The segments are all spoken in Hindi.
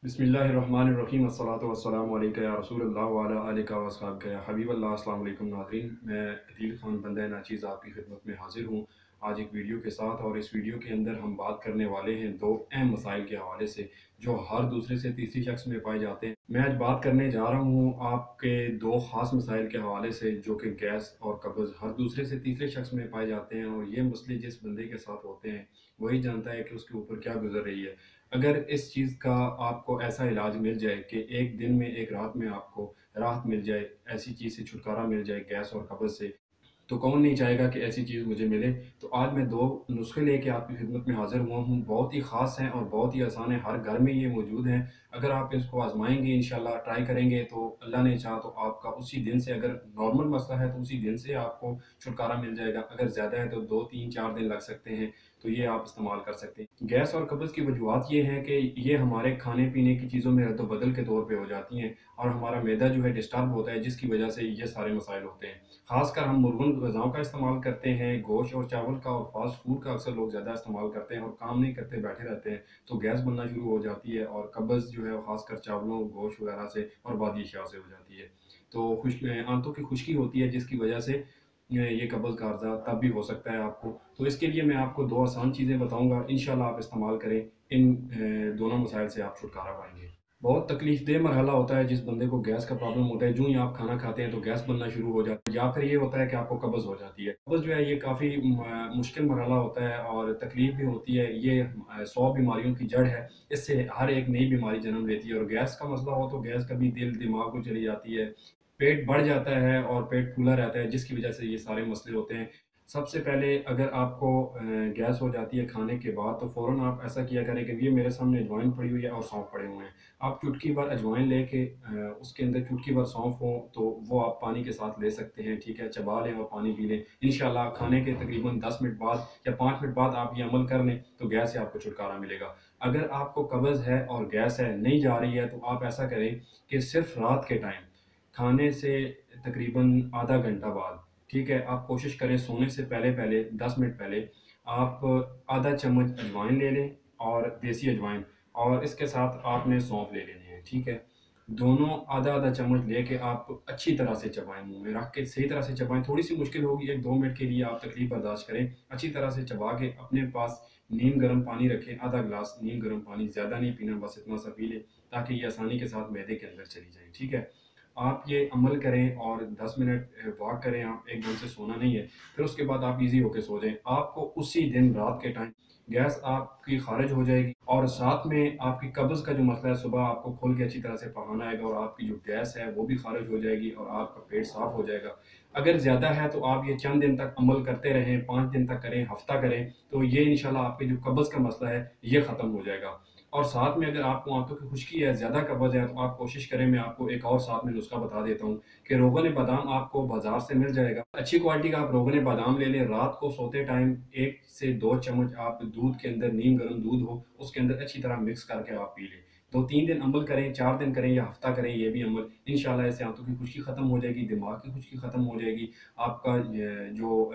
बिस्मिल्लाहिर्रहमानिर्रहीम अस्सलातु वस्सलामु अलैका या रसूलल्लाह व अला आलिका व अस्हाबिका या हबीबल्लाह। अस्सलाम वालेकुम नाज़रीन, मैं अदील खान बंदा नाचीज़ आपकी खिदमत में हाजिर हूँ आज एक वीडियो के साथ। और इस वीडियो के अंदर हम बात करने वाले हैं दो अहम मसाइल के हवाले से जो हर दूसरे से तीसरी शख्स में पाए जाते हैं। मैं आज बात करने जा रहा हूँ आपके दो ख़ास मसाइल के हवाले से जो कि गैस और कब्ज़ हर दूसरे से तीसरे शख्स में पाए जाते हैं। और ये मसले जिस बंदे के साथ होते हैं वही जानता है कि उसके ऊपर क्या गुजर रही है। अगर इस चीज़ का आपको ऐसा इलाज मिल जाए कि एक दिन में एक रात में आपको राहत मिल जाए, ऐसी चीज़ से छुटकारा मिल जाए गैस और कब्ज़ से, तो कौन नहीं चाहेगा कि ऐसी चीज़ मुझे मिले। तो आज मैं दो नुस्खे लेके आपकी खिदमत में हाज़िर हुआ हूँ। बहुत ही ख़ास हैं और बहुत ही आसान है, हर घर में ये मौजूद हैं। अगर आप इसको आज़माएँगे, इंशाल्लाह ट्राई करेंगे, तो अल्लाह ने चाहा तो आपका उसी दिन से, अगर नॉर्मल मसला है तो उसी दिन से आपको छुटकारा मिल जाएगा। अगर ज़्यादा है तो 2, 3, 4 दिन लग सकते हैं। तो ये आप इस्तेमाल कर सकते हैं। गैस और कब्ज़ की वजूहात ये हैं कि ये हमारे खाने-पीने की चीज़ों में रद्द-बदल के तौर पे हो जाती हैं और हमारा मैदा जो है डिस्टर्ब होता है, जिसकी वजह से ये सारे मसाइल होते हैं। ख़ासकर हम मुर्गन ग़िज़ाओं का इस्तेमाल करते हैं, गोश्त और चावल का और फ़ास्ट फ़ूड का अक्सर लोग ज़्यादा इस्तेमाल करते हैं और काम नहीं करते, बैठे रहते हैं, तो गैस बनना शुरू हो जाती है और कब्ज़ जो है वो ख़ासकर चावलों, गोश्त वगैरह से और बादी अशिया से हो जाती है। तो आंतों की खुश्की होती है जिसकी वजह से ये कब्ज़ का अर्ज़ा तब भी हो सकता है आपको। तो इसके लिए मैं आपको 2 आसान चीज़ें बताऊँगा, इंशाल्लाह आप इस्तेमाल करें, इन दोनों मसाइल से आप छुटकारा पाएँगे। बहुत तकलीफ़देह मरहला होता है जिस बंदे को गैस का प्रॉब्लम होता है, यूँ ही आप खाना खाते हैं तो गैस बनना शुरू हो जाता है, या फिर ये होता है कि आपको कब्ज़ हो जाती है। कब्ज़ जो है ये काफ़ी मुश्किल मरहला होता है और तकलीफ़ भी होती है। ये 100 बीमारियों की जड़ है, इससे हर एक नई बीमारी जन्म लेती है। और गैस का मसला हो तो गैस कभी दिल दिमाग को चली जाती है, पेट बढ़ जाता है और पेट फूला रहता है, जिसकी वजह से ये सारे मसले होते हैं। सबसे पहले अगर आपको गैस हो जाती है खाने के बाद, तो फ़ौरन आप ऐसा किया करें कि ये मेरे सामने अजवाइन पड़ी हुई है और सौंफ पड़े हुए हैं। आप चुटकी भर अजवाइन लेके उसके अंदर चुटकी भर सौंफ हो तो वो आप पानी के साथ ले सकते हैं, ठीक है? चबा लें और पानी पी लें। इंशाल्लाह खाने के तकरीबन 10 मिनट बाद या 5 मिनट बाद आप ये अमल कर लें तो गैस से आपको छुटकारा मिलेगा। अगर आपको कब्ज़ है और गैस है, नहीं जा रही है, तो आप ऐसा करें कि सिर्फ़ रात के टाइम खाने से तकरीबन आधा घंटा बाद, ठीक है, आप कोशिश करें सोने से पहले-पहले 10 मिनट पहले आप आधा चम्मच अजवाइन ले लें और देसी अजवाइन, और इसके साथ आपने सौंफ ले लेने हैं, ठीक है? दोनों आधा-आधा चम्मच लेके आप अच्छी तरह से चबाएँ, मुँह में रख के सही तरह से चबाएँ। थोड़ी-सी मुश्किल होगी, 1-2 मिनट के लिए आप तकलीफ़ बर्दाश्त करें। अच्छी तरह से चबा के अपने पास नीम गर्म पानी रखें, आधा गिलास नीम गर्म पानी, ज़्यादा नहीं पीना, बस इतना सा पी लें ताकि ये आसानी के साथ मैदे के अंदर चली जाए, ठीक है? आप ये अमल करें और 10 मिनट वॉक करें आप, एकदम से सोना नहीं है। फिर उसके बाद आप ईज़ी होके सो जाएँ। आपको उसी दिन रात के टाइम गैस आपकी ख़ारिज हो जाएगी और साथ में आपकी कब्ज़ का जो मसला है, सुबह आपको खुल के अच्छी तरह से पकाना आएगा और आपकी जो गैस है वो भी ख़ारिज हो जाएगी और आपका पेट साफ़ हो जाएगा। अगर ज़्यादा है तो आप ये चंद दिन तक अमल करते रहें, 5 दिन तक करें, हफ़्ता करें, तो ये इंशाल्लाह आपके जो कब्ज़ का मसला है ये ख़त्म हो जाएगा। और साथ में अगर आपको आंतों की खुश्की है, ज़्यादा कब्ज़ है, तो आप कोशिश करें, मैं आपको एक और साथ में नुस्खा बता देता हूँ कि रोग़न बादाम आपको बाज़ार से मिल जाएगा। अच्छी क्वालिटी का आप रोग़न बादाम ले लें, रात को सोते टाइम 1 से 2 चम्मच आप दूध के अंदर, नीम गर्म दूध हो, उसके अंदर अच्छी तरह मिक्स करके आप पी लें। 2-3 दिन अमल करें, 4 दिन करें या हफ़्ता करें ये भी अमल, इंशाल्लाह इससे आंतों की खुश्की ख़त्म हो जाएगी, दिमाग की खुश्की ख़त्म हो जाएगी, आपका जो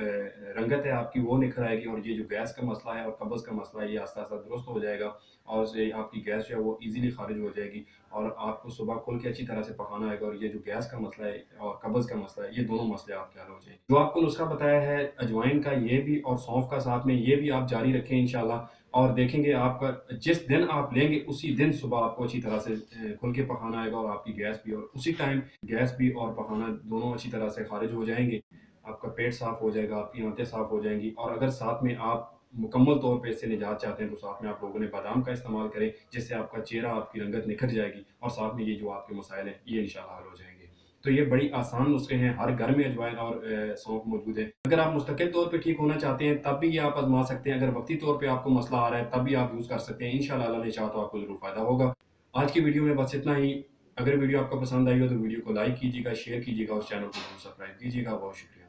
रंगत है आपकी वो निखर आएगी और ये जो गैस का मसला है और कब्ज़ का मसला है ये आहिस्ता-आहिस्ता दुरुस्त हो जाएगा और उससे आपकी गैस जो है वो ईज़िली ख़ारिज हो जाएगी और आपको सुबह खुल के अच्छी तरह से पकाना आएगा और ये जो गैस का मसला है और कब्ज़ का मसला है, ये दोनों मसले आपके हल हो जाएँगे। जो आपको नुस्खा बताया है अजवाइन का, ये भी और सौंफ का साथ में, ये भी आप जारी रखें इंशाल्लाह, और देखेंगे आपका जिस दिन आप लेंगे उसी दिन सुबह आपको अच्छी तरह से खुल के पकाना आएगा और आपकी गैस भी, और उसी टाइम गैस भी और पकाना दोनों अच्छी तरह से ख़ारिज हो जाएँगे। आपका पेट साफ़ हो जाएगा, आपकी आंतें साफ़ हो जाएँगी और अगर साथ में आप मुकम्मल तौर पे इससे निजात चाहते हैं तो साथ में आप लोगों ने बादाम का इस्तेमाल करें, जिससे आपका चेहरा, आपकी रंगत निखर जाएगी और साथ में ये जो आपके मसाइल हैं ये इंशाल्लाह हल हो जाएँगे। तो ये बड़ी आसान नुस्खे हैं, हर घर में अजवाइन और सौंफ मौजूद है। अगर आप मुस्तकिल तौर पे ठीक होना चाहते हैं तब भी ये आप आज़मा सकते हैं, अगर वक़्ती तौर पे आपको मसला आ रहा है तब भी आप यूज़ कर सकते हैं। इंशाल्लाह अल्लाह ने चाहा तो आपको ज़रूर फ़ायदा होगा। आज की वीडियो में बस इतना ही। अगर वीडियो आपको पसंद आई हो तो वीडियो को लाइक कीजिएगा, शेयर कीजिएगा और चैनल को ज़रूर सब्सक्राइब कीजिएगा। बहुत शुक्रिया।